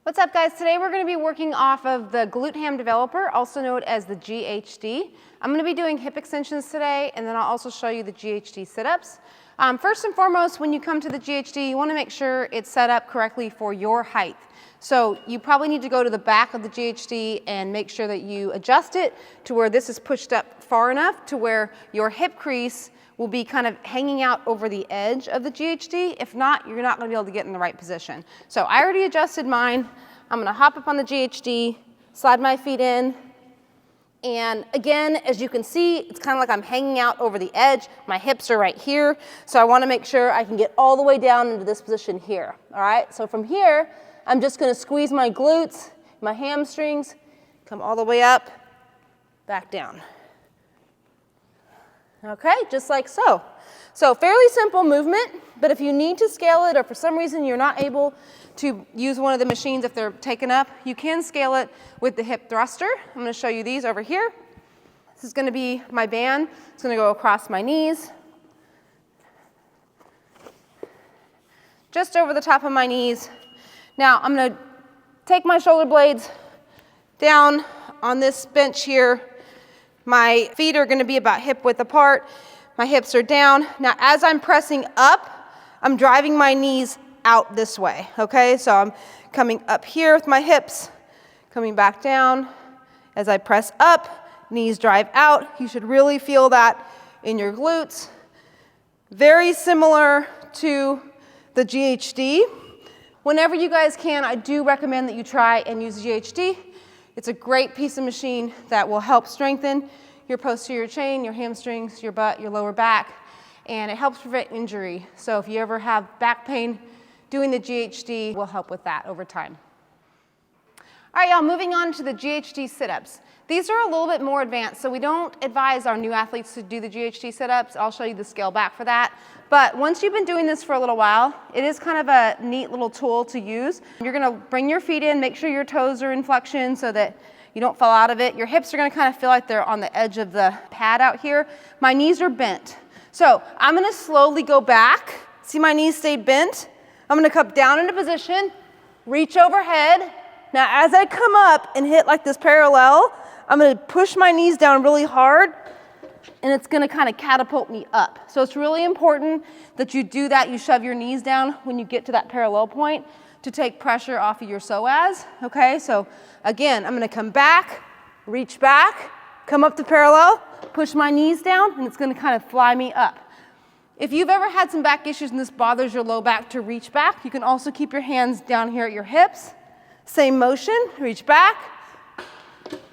What's up, guys? Today we're going to be working off of the Glute Ham Developer, also known as the GHD. I'm going to be doing hip extensions today, and then I'll also show you the GHD sit-ups. First and foremost, when you come to the GHD, you want to make sure it's set up correctly for your height. So you probably need to go to the back of the GHD and make sure that you adjust it to where this is pushed up far enough to where your hip crease will be kind of hanging out over the edge of the GHD. If not, you're not going to be able to get in the right position. So I already adjusted mine. I'm going to hop up on the GHD, slide my feet in, and again, as you can see, it's kind of like I'm hanging out over the edge. My hips are right here, so I want to make sure I can get all the way down into this position here. All right, so from here, I'm just going to squeeze my glutes, my hamstrings, come all the way up, back down. Okay, just like so. So fairly simple movement, but if you need to scale it or for some reason you're not able to use one of the machines if they're taken up, you can scale it with the hip thruster. I'm going to show you these over here. This is going to be my band. It's going to go across my knees, just over the top of my knees. Now I'm going to take my shoulder blades down on this bench here. My feet are going to be about hip width apart. My hips are down. Now, as I'm pressing up, I'm driving my knees out this way, okay? So I'm coming up here with my hips, coming back down. As I press up, knees drive out. You should really feel that in your glutes. Very similar to the GHD. Whenever you guys can, I do recommend that you try and use the GHD. It's a great piece of machine that will help strengthen your posterior chain, your hamstrings, your butt, your lower back, and it helps prevent injury. So if you ever have back pain, doing the GHD will help with that over time. All right, y'all, moving on to the GHD sit-ups. These are a little bit more advanced, so we don't advise our new athletes to do the GHD sit-ups. I'll show you the scale back for that. But once you've been doing this for a little while, it is kind of a neat little tool to use. You're going to bring your feet in, make sure your toes are in flexion so that you don't fall out of it. Your hips are going to kind of feel like they're on the edge of the pad out here. My knees are bent. So I'm going to slowly go back. See, my knees stayed bent. I'm going to come down into position, reach overhead. Now, as I come up and hit like this parallel, I'm going to push my knees down really hard, and it's going to kind of catapult me up. So it's really important that you do that. You shove your knees down when you get to that parallel point to take pressure off of your psoas. Okay, so again, I'm going to come back, reach back, come up to parallel, push my knees down, and it's going to kind of fly me up. If you've ever had some back issues and this bothers your low back to reach back, you can also keep your hands down here at your hips. Same motion, reach back,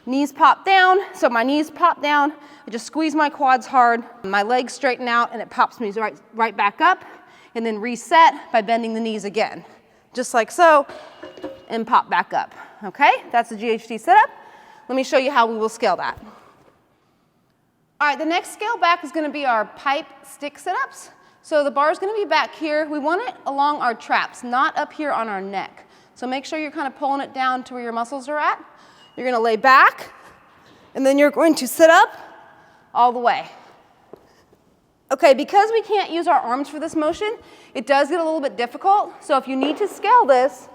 knees pop down. So my knees pop down, I just squeeze my quads hard, my legs straighten out, and it pops me right back up, and then reset by bending the knees again. Just like so, and pop back up. Okay, that's the GHD sit-up. Let me show you how we will scale that. All right, the next scale back is going to be our pipe stick sit-ups. So the bar is going to be back here. We want it along our traps, not up here on our neck. So make sure you're kind of pulling it down to where your muscles are at. You're going to lay back, and then you're going to sit up all the way. Okay, because we can't use our arms for this motion, it does get a little bit difficult. So if you need to scale this,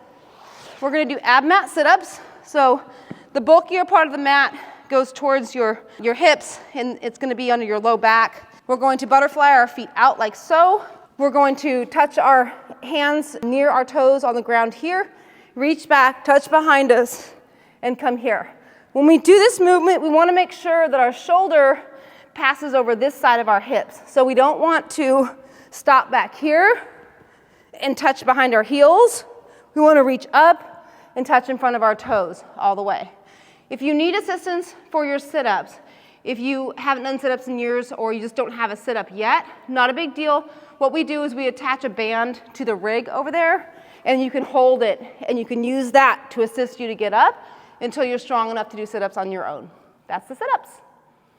we're going to do ab mat sit-ups. So the bulkier part of the mat goes towards your hips, and it's going to be under your low back. We're going to butterfly our feet out like so. We're going to touch our hands near our toes on the ground here, reach back, touch behind us, and come here. When we do this movement, we want to make sure that our shoulder passes over this side of our hips. So we don't want to stop back here and touch behind our heels. We want to reach up and touch in front of our toes all the way. If you need assistance for your sit-ups, if you haven't done sit-ups in years or you just don't have a sit-up yet, not a big deal. What we do is we attach a band to the rig over there, and you can hold it, and you can use that to assist you to get up until you're strong enough to do sit-ups on your own. That's the sit-ups.